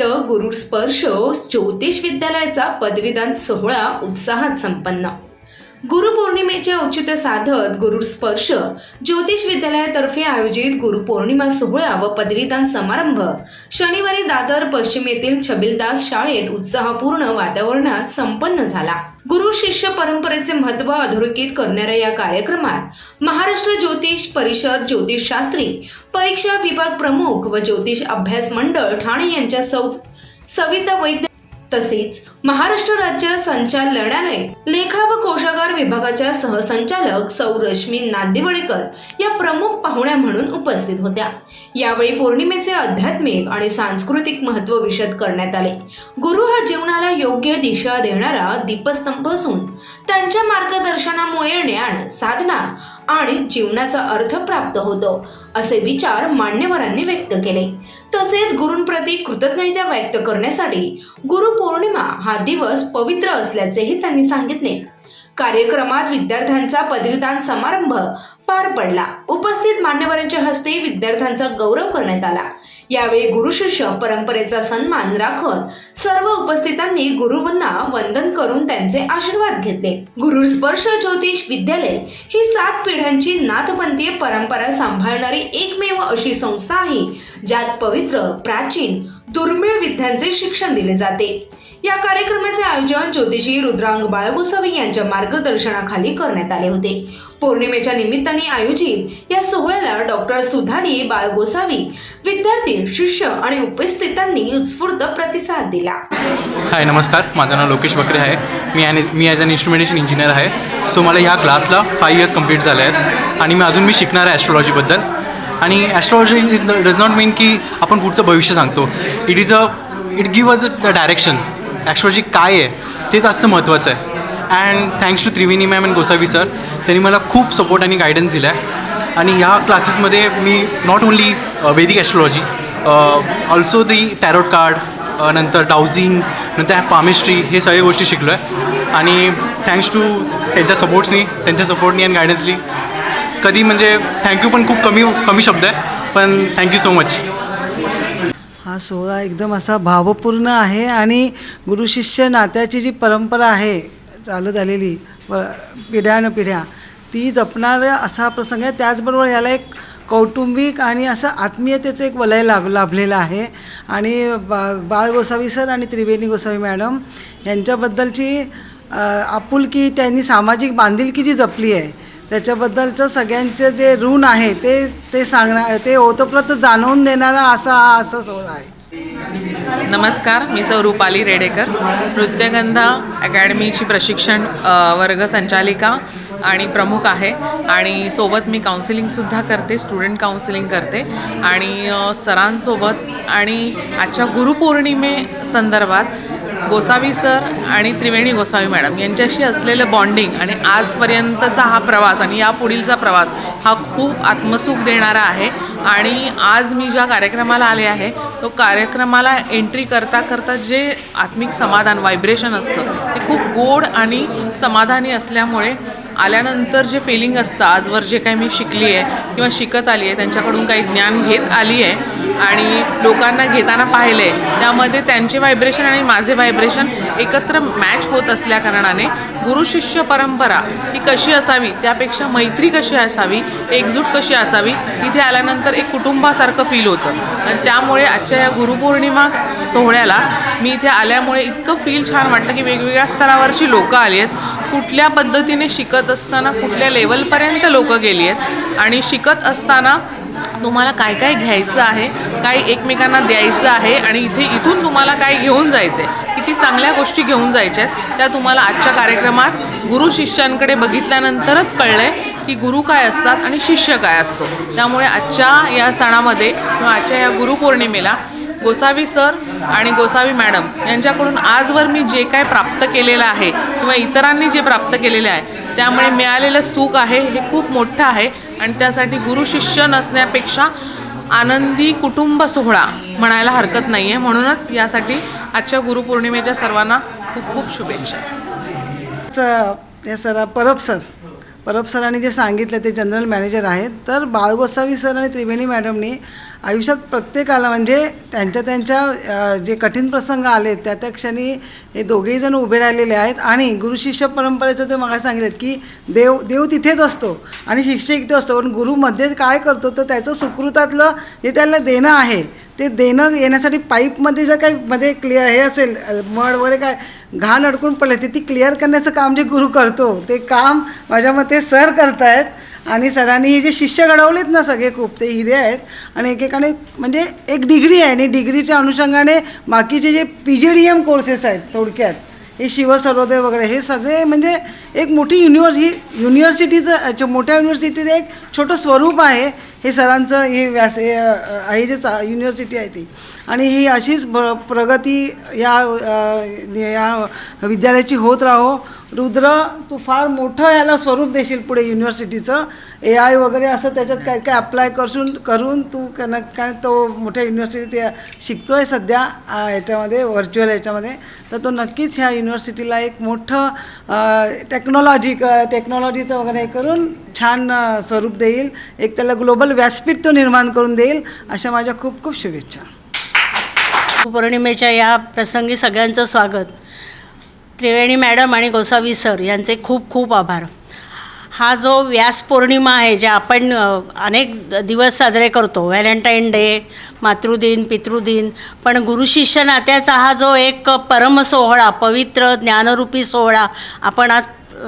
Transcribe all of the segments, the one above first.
निमित्त गुरुस्पर्श ज्योतिष विद्यालयाचा पदवीदान सोहळा उत्साहात संपन्न। गुरुपौर्णिमेचे औचित्य साधत गुरुस्पर्श ज्योतिष विद्यालयातर्फे आयोजित गुरुपौर्णिमा सोहळा व पदवीदान समारंभ शनिवारी दादर पश्चिम येथील छबिलदास शाळेत उत्साहपूर्ण वातावरणात संपन्न झाला। गुरु शिष्य परंपरेचे महत्त्व अधोरेखित करणाऱ्या या कार्यक्रमात महाराष्ट्र ज्योतिष परिषद ज्योतिषशास्त्री परीक्षा विभाग प्रमुख व ज्योतिष अभ्यास मंडळ ठाणे यांच्या सविता वैद्य तसेच महाराष्ट्र राज्य संचालनालय लेखा व कोशागार विभागाच्या सहसंचालक सौ रश्मी नांदेवडेकर या प्रमुख पाहुण्या म्हणून उपस्थित होत्या। यावेळी पौर्णिमेचे आध्यात्मिक आणि सांस्कृतिक महत्त्व विशद करण्यात आले। गुरु हा जीवनाला योग्य दिशा देणारा दीपस्तंभ असून त्यांच्या मार्गदर्शनामुळे ज्ञान, साधना आणि जीवनाचा अर्थ प्राप्त होतो असे विचार मान्यवरांनी व्यक्त केले। तसेच गुरूंप्रती कृतज्ञता व्यक्त करण्यासाठी गुरुपौर्णिमा हा दिवस पवित्र असल्याचेही त्यांनी सांगितले। कार्यक्रमात विद्यार्थ्यांचा पदवीदान समारंभ पार पडला। उपस्थित मान्यवरांच्या हस्ते विद्यार्थ्यांचा गौरव करण्यात आला। यावेळी गुरुशिष्य परंपरेचा सन्मान राखत सर्व उपस्थितांनी गुरुंना वंदन करून त्यांचे आशीर्वाद घेतले। गुरुस्पर्श ज्योतिष विद्यालय ही 7 पिढ्यांची नाथपंथीय परंपरा सांभाळणारी एकमेव अशी संस्था आहे ज्यात पवित्र, प्राचीन, दुर्मिळ विद्यांचे शिक्षण दिले जाते। या कार्यक्रमाचे आयोजन ज्योतिषी रुद्रांग बाळगोसावी यांच्या मार्गदर्शनाखाली करण्यात आले होते। पौर्णिमेच्या निमित्ताने आयोजित या सोहळ्याला डॉक्टर सुधानी बाळगोसावी, विद्यार्थी, शिष्य आणि उपस्थितांनी उत्स्फूर्त प्रतिसाद दिला। हाय, नमस्कार, माझं नाव लोकेश वक्रे आहे। मी ॲज अन इन्स्ट्रुमेंटेशन इंजिनियर आहे। सो मला ह्या क्लासला 5 इयर्स कंप्लीट झाले आहेत आणि मी शिकणार आहे ॲस्ट्रॉलॉजीबद्दल। आणि ॲस्ट्रॉलॉजी डज नॉट मीन की आपण पुढचं भविष्य सांगतो। It give us the direction. Astrology काय आहे तेच जास्त महत्त्वाचं आहे। And thanks to Triveni ma'am and Gosavi sir, त्यांनी मला खूप सपोर्ट आणि गायडन्स दिला आहे। आणि ह्या क्लासेसमध्ये मी नॉट ओन्ली वैदिक astrology, also the tarot card, नंतर डाउजिंग, नंतर पामिस्ट्री, हे सगळ्या गोष्टी शिकलो आहे। आणि थँक्स टू त्यांच्या सपोर्टनी आणि गायडन्सनी कधी म्हणजे थँक्यू पण खूप कमी शब्द आहे, पण थँक्यू सो मच। हा सोहळा एकदम असा भावपूर्ण आहे आणि गुरुशिष्य नात्याची जी परंपरा आहे चालत आलेली पिढ्यानपिढ्या ती जपणारा असा प्रसंग आहे। त्याचबरोबर याला एक कौटुंबिक आणि असं आत्मीयतेचं एक वलय लाभलेलं आहे। आणि बाळ गोसावी सर आणि त्रिवेणी गोसावी मॅडम यांच्याबद्दलची आपुलकी, त्यांनी सामाजिक बांधिलकी जी जपली आहे त्याच्याबद्दलचं सगळ्यांचं जे ऋण आहे ते ओतप्रोत जाणवून देणारा असा सोहळा आहे। नमस्कार, मी सौ रुपाली रेडेकर, नृत्यगंधा अकॅडमीची प्रशिक्षण वर्ग संचालिका आणि प्रमुख आहे। आणि सोबत मी काउन्सिलिंगसुद्धा करते, स्टुडंट काउन्सिलिंग करते। आणि सरांसोबत आणि आजच्या गुरुपौर्णिमे संदर्भात गोसावी सर आणि त्रिवेणी गोसावी मॅडम यांच्याशी असलेलं बॉन्डिंग आणि आजपर्यंतचा हा प्रवास आणि यापुढीलचा प्रवास हा खूप आत्मसुख देणारा आहे। आणि आज मी ज्या कार्यक्रमाला आले आहे तो कार्यक्रमाला एंट्री करता जे आत्मिक समाधान, व्हायब्रेशन असतं ते खूप गोड आणि समाधानी असल्यामुळे आल्यानंतर जे फिलिंग असतं, आजवर जे काही मी शिकली आहे किंवा शिकत आली आहे, त्यांच्याकडून काही ज्ञान घेत आली आहे आणि लोकांना घेताना पाहिले आहे, त्यामध्ये त्यांचे व्हायब्रेशन आणि माझे व्हायब्रेशन एकत्र मॅच होत असल्याकारणाने गुरुशिष्य परंपरा ही कशी असावी, त्यापेक्षा मैत्री कशी असावी, एकजूट कशी असावी, तिथे आल्यानंतर एक कुटुंबासारखं फील होतं। आणि त्यामुळे आजच्या या गुरुपौर्णिमा सोहळ्याला मी इथे आल्यामुळे इतकं फील छान वाटतं की वेगवेगळ्या स्तरावरची लोकं आली आहेत, कुठल्या पद्धतीने शिकत असताना कुठल्या लेवलपर्यंत लोकं गेली आहेत आणि शिकत असताना तुम्हाला काय काय घ्यायचं आहे, काय एकमेकांना द्यायचं आहे आणि इथून तुम्हाला काय घेऊन जायचं आहे, किती चांगल्या गोष्टी घेऊन जायच्या आहेत, त्या तुम्हाला आजच्या कार्यक्रमात गुरु शिष्यांकडे बघितल्यानंतरच कळलं आहे की गुरु काय असतात आणि शिष्य काय असतो। त्यामुळे आजच्या या सणामध्ये किंवा आजच्या या गुरुपौर्णिमेला गोसावी सर आणि गोसावी मॅडम यांच्याकडून आजवर मी जे काय प्राप्त केलेलं आहे किंवा इतरांनी जे प्राप्त केलेलं आहे त्यामुळे मिळालेलं सुख आहे हे खूप मोठं आहे। आणि त्यासाठी गुरुशिष्य नसण्यापेक्षा आनंदी कुटुंब सोहळा म्हणायला हरकत नाही आहे। म्हणूनच यासाठी आजच्या गुरुपौर्णिमेच्या सर्वांना खूप खूप शुभेच्छा। परब सरांनी जे सांगितलं ते जनरल मॅनेजर आहेत, तर बाळ गोसावी सर आणि त्रिवेणी मॅडमनी आयुष्यात प्रत्येकाला म्हणजे त्यांच्या जे कठीण प्रसंग आले त्या क्षणी हे दोघेही जण उभे राहिलेले आहेत. आणि गुरु शिष्य परंपरेचं ते मला सांगितलं की देव तिथेच असतो आणि शिष्य इथे असतो, पण गुरु मध्ये काय करतो तर त्याचं सुकृतातलं जे त्याला देणं आहे ते देणं येण्यासाठी पाईपमध्ये जर काही मध्ये क्लिअर हे असेल मड वगैरे काय घाण अडकून पडले ती क्लिअर करण्याचं काम जे गुरु करतो ते काम माझ्या मते सर करतायत. आणि सरांनी हे जे शिष्य घडवलेत ना सगळे खूप ते हिरे आहेत आणि एकेकाने म्हणजे एक डिग्री आहे आणि डिग्रीच्या अनुषंगाने बाकीचे जे PGDM कोर्सेस आहेत थोडक्यात हे शिवसर्वोदय वगैरे हे सगळे म्हणजे एक मोठी युनिव्हर्सिटीचं मोठ्या युनिव्हर्सिटीचं एक छोटं स्वरूप आहे हे सरांचं हे हे जे युनिव्हर्सिटी आहे ती. आणि ही अशीच प्रगती या विद्यालयाची होत राहो. रुद्र तू फार मोठं याला स्वरूप देशील पुढे युनिव्हर्सिटीचं AI वगैरे असं त्याच्यात काय काय अप्लाय करून तू काय तो मोठ्या युनिव्हर्सिटीत शिकतो आहे सध्या याच्यामध्ये व्हर्च्युअल याच्यामध्ये, तर तो नक्कीच ह्या युनिव्हर्सिटीला एक मोठं टेक्नॉलॉजीचं वगैरे करून छान स्वरूप देईल, एक त्याला ग्लोबल व्यासपीठ तो निर्माण करून देईल अशा माझ्या खूप खूप शुभेच्छा. पौर्णिमेच्या या प्रसंगी सगळ्यांचं स्वागत. त्रिवेणी मॅडम आणि गोसावी सर यांचे खूप खूप आभार. हा जो व्यास पौर्णिमा आहे जे आपण अनेक दिवस साजरे करतो, व्हॅलेंटाईन डे, मातृदिन, पितृदिन, पण गुरुशिष्य नात्याचा हा जो एक परम सोहळा, पवित्र ज्ञानरूपी सोहळा आपण आज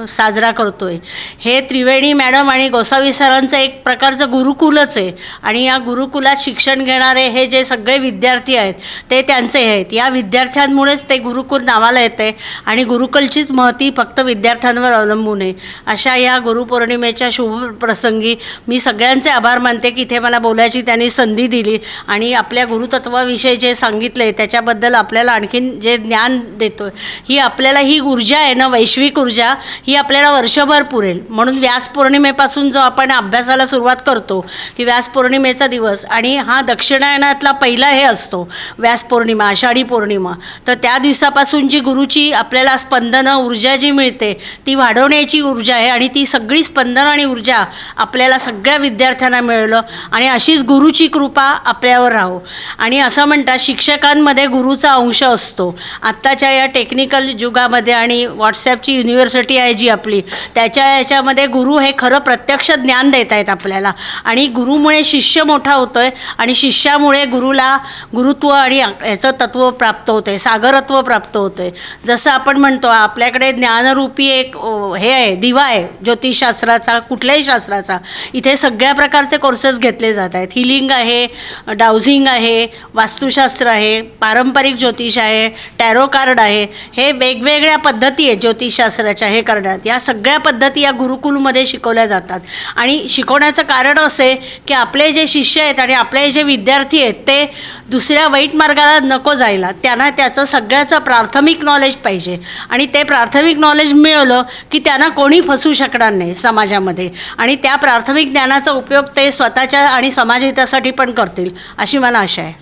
साजरा करतो आहे, हे त्रिवेणी मॅडम आणि गोसावी सरांचं एक प्रकारचं गुरुकुलच आहे. आणि या गुरुकुलात शिक्षण घेणारे हे जे सगळे विद्यार्थी आहेत ते त्यांचे आहेत. या विद्यार्थ्यांमुळेच ते गुरुकुल नावाला येते आणि गुरुकुलचीच महती फक्त विद्यार्थ्यांवर अवलंबून आहे. अशा या गुरुपौर्णिमेच्या शुभ प्रसंगी मी सगळ्यांचे आभार मानते की इथे मला बोलायची त्यांनी संधी दिली आणि आपल्या गुरुतत्वाविषयी जे सांगितले त्याच्याबद्दल आपल्याला आणखीन जे ज्ञान देतो ही आपल्याला ही ऊर्जा आहे ना, वैश्विक ऊर्जा, ही आपल्याला वर्षभर पुरेल. म्हणून व्यास पौर्णिमेपासून जो आपण अभ्यासाला सुरुवात करतो की व्यास पौर्णिमेचा दिवस आणि हा दक्षिणायनातला पहिला हे असतो व्यास पौर्णिमा, आषाढी पौर्णिमा, तर त्या दिवसापासून जी गुरुची आपल्याला स्पंदनं ऊर्जा जी मिळते ती वाढवण्याची ऊर्जा आहे आणि ती सगळी स्पंदनं आणि ऊर्जा आपल्याला सगळ्या विद्यार्थ्यांना मिळलं आणि अशीच गुरुची कृपा आपल्यावर राहो. आणि असं म्हणतात शिक्षकांमध्ये गुरुचा अंश असतो. आत्ताच्या या टेक्निकल युगामध्ये आणि व्हॉट्सॲपची युनिव्हर्सिटी आहे जी आपली याच्यामध्ये गुरु हे खरं प्रत्यक्ष ज्ञान देत आहेत आपल्याला आणि गुरुमुळे शिष्य मोठा होतो आहे आणि शिष्यामुळे गुरुला गुरुत्व आणि याचं तत्त्व प्राप्त होतं आहे, सागरत्व प्राप्त होतं आहे. जसं आपण म्हणतो आपल्याकडे ज्ञानरूपी एक हे आहे, दिवा आहे ज्योतिषशास्त्राचा, कुठल्याही शास्त्राचा. इथे सगळ्या प्रकारचे कोर्सेस घेतले जात आहेत. हिलिंग आहे, डाउझिंग आहे, वास्तुशास्त्र आहे, पारंपरिक ज्योतिष आहे, टॅरो कार्ड आहे. हे वेगवेगळ्या पद्धती आहेत ज्योतिषशास्त्राच्या हे करण्यात. या सगळ्या पद्धती या गुरुकुलमध्ये शिकवल्या जातात आणि शिकवण्याचं कारण असे की आपले जे शिष्य आहेत आणि आपले जे विद्यार्थी आहेत ते दुसऱ्या वाईट मार्गाला नको जायला, त्यांना त्याचं सगळ्याचं प्राथमिक नॉलेज पाहिजे आणि ते प्राथमिक नॉलेज मिळवलं की त्यांना कोणी फसू शकणार नाही समाजामध्ये आणि त्या प्राथमिक ज्ञानाचा उपयोग ते स्वतःच्या आणि समाजहितासाठी पण करतील अशी मला आशा आहे.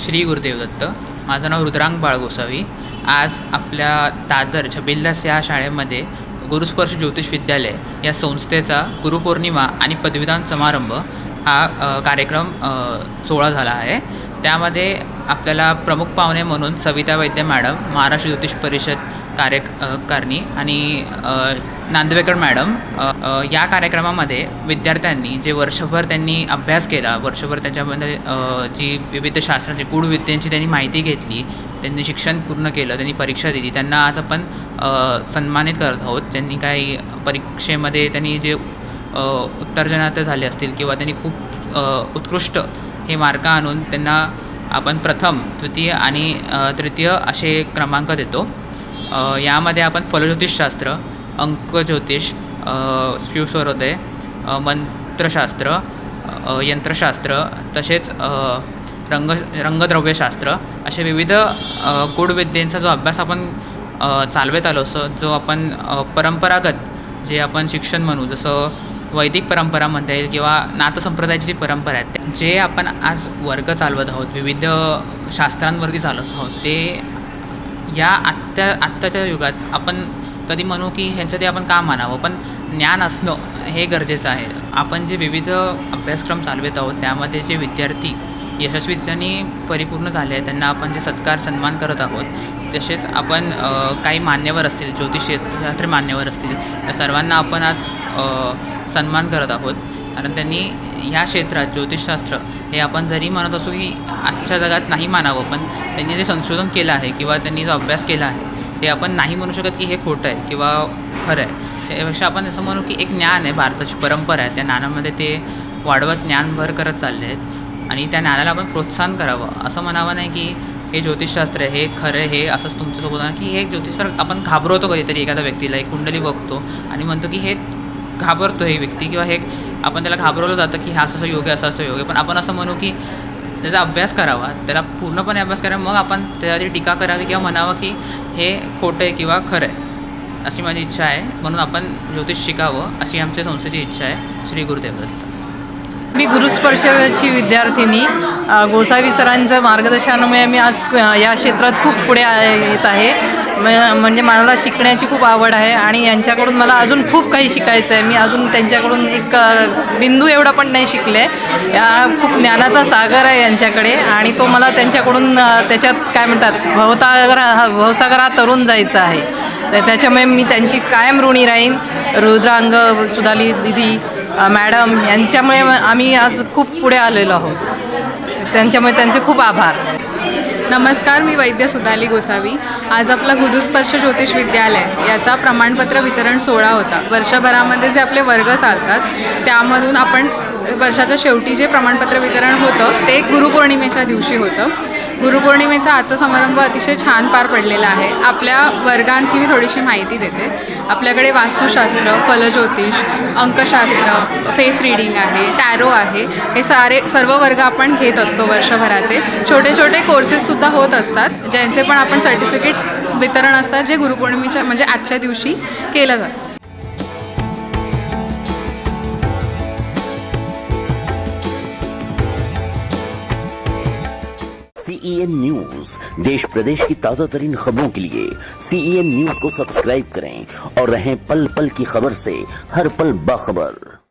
श्री गुरुदेव दत्त. माझं नाव रुद्रांग बाळ गोसावी. आज आपल्या दादर छबिलदास या शाळेमध्ये गुरुस्पर्श ज्योतिष विद्यालय या संस्थेचा गुरुपौर्णिमा आणि पदवीदान समारंभ हा कार्यक्रम सोहळा झाला आहे. त्यामध्ये आपल्याला प्रमुख पाहुणे म्हणून सविता वैद्य मॅडम, महाराष्ट्र ज्योतिष परिषद कार्यकारिणी आणि नांदवेकर मॅडम या कार्यक्रमामध्ये विद्यार्थ्यांनी जे वर्षभर त्यांनी अभ्यास केला, वर्षभर त्याच्यामध्ये जी विविध शास्त्रांची गूढविद्यांची त्यांनी माहिती घेतली, त्यांनी शिक्षण पूर्ण केलं, त्यांनी परीक्षा दिली, त्यांना आज आपण सन्मानित करत आहोत. त्यांनी काही परीक्षेमध्ये त्यांनी जे उत्तर्जनात झाले असतील किंवा त्यांनी खूप उत्कृष्ट हे मार्क आणून त्यांना आपण प्रथम, द्वितीय आणि तृतीय असे क्रमांक देतो. यामध्ये आपण फलज्योतिषशास्त्र, अंकज्योतिष, शिवसर्वोदय, मंत्रशास्त्र, यंत्रशास्त्र तसेच रंगद्रव्यशास्त्र असे विविध गूढविद्येचा जो अभ्यास आपण चालवत आलो असो, जो आपण परंपरागत जे आपण शिक्षण म्हणू, जसं वैदिक परंपरा म्हणता येईल किंवा नाथसंप्रदायाची जी परंपरा आहे, जे आपण आज वर्ग चालवत आहोत, विविध शास्त्रांवरती चालवत आहोत, ते या आत्ताच्या युगात आपण कधी म्हणू की ह्यांचं ते आपण का मानावं, पण ज्ञान असणं हे गरजेचं आहे. आपण जे विविध अभ्यासक्रम चालवत आहोत त्यामध्ये जे विद्यार्थी यशस्वीरित्याने परिपूर्ण झाले आहे. त्यांना आपण जे सत्कार सन्मान करत आहोत, तसेच आपण काही मान्यवर असतील, ज्योतिषशास्त्री मान्यवर असतील, या सर्वांना आपण आज सन्मान करत आहोत. कारण त्यांनी ह्या क्षेत्रात ज्योतिषशास्त्र हे आपण जरी म्हणत असू की आजच्या जगात नाही मानावं, पण त्यांनी जे संशोधन केलं आहे किंवा त्यांनी जो अभ्यास केला आहे ते आपण नाही म्हणू शकत की हे खोटं आहे किंवा खरं आहे. त्यापेक्षा आपण असं म्हणू की एक ज्ञान आहे, भारताची परंपरा आहे, त्या ज्ञानामध्ये ते वाढवत ज्ञानभर करत चालले आहेत आणि त्या ज्ञानाला आपण प्रोत्साहन करावं. असं म्हणावं नाही की हे ज्योतिषशास्त्र आहे, हे खरं आहे, हे असंच तुमच्यासोबत आहे की हे ज्योतिषशास्त्र. आपण घाबरवतो कधीतरी एखाद्या व्यक्तीला, एक कुंडली बघतो आणि म्हणतो की हे घाबरतो ही व्यक्ती किंवा हे आपण त्याला घाबरवलं जातं की हा असं योग आहे, असं योग आहे. पण आपण असं म्हणू की त्याचा अभ्यास करावा, त्याला पूर्णपणे अभ्यास करावा, मग आपण त्याच्यावरती टीका करावी किंवा म्हणावं की हे खोटं आहे किंवा खरं आहे. अशी माझी इच्छा आहे. म्हणून आपण ज्योतिष शिकावं अशी आमच्या संस्थेची इच्छा आहे. श्री गुरुदेव दत्त. मी गुरुस्पर्शची विद्यार्थिनी. गोसावी सरांचं मार्गदर्शनामुळे मी आज या क्षेत्रात खूप पुढे येत आहे. म्हणजे मला शिकण्याची खूप आवड आहे आणि यांच्याकडून मला अजून खूप काही शिकायचं आहे. मी अजून त्यांच्याकडून एक बिंदू एवढा पण नाही शिकले. खूप ज्ञानाचा सागर आहे यांच्याकडे आणि तो मला त्यांच्याकडून त्याच्यात काय म्हणतात भवसागरात तरून जायचं आहे. तर त्याच्यामुळे मी त्यांची कायम ऋणी राहीन. रुद्रांग, सुधाली दिदी, मॅडम यांच्यामुळे आम्ही आज खूप पुढे आलेलो आहोत. त्यांच्यामुळे त्यांचे खूप आभार. नमस्कार, मी वैद्य सुधाली गोसावी. आज आपला गुरुस्पर्श ज्योतिष विद्यालय याचा प्रमाणपत्र वितरण सोहळा होता. वर्षभरामध्ये जे आपले वर्ग चालतात त्यामधून आपण वर्षाच्या शेवटी जे प्रमाणपत्र वितरण होतं ते गुरुपौर्णिमेच्या दिवशी होतं. गुरुपौर्णिमेचा आजचा समारंभ अतिशय छान पार पडलेला आहे. आपल्या वर्गांची मी थोडीशी माहिती देते. आपल्याकडे वास्तुशास्त्र, फलज्योतिष, अंकशास्त्र, फेस रीडिंग आहे, टॅरो आहे. हे सर्व वर्ग आपण घेत असतो वर्षभराचे. छोटे छोटे कोर्सेससुद्धा होत असतात ज्यांचे पण आपण सर्टिफिकेट्स वितरण असतात जे गुरुपौर्णिमेच्या म्हणजे आजच्या दिवशी केलं जातं. CEN न्यूज, देश प्रदेश की ताज़ा तरीन खबरों के लिए CEN न्यूज को सब्सक्राइब करें और रहें पल पल की खबर से हर पल बाखबर.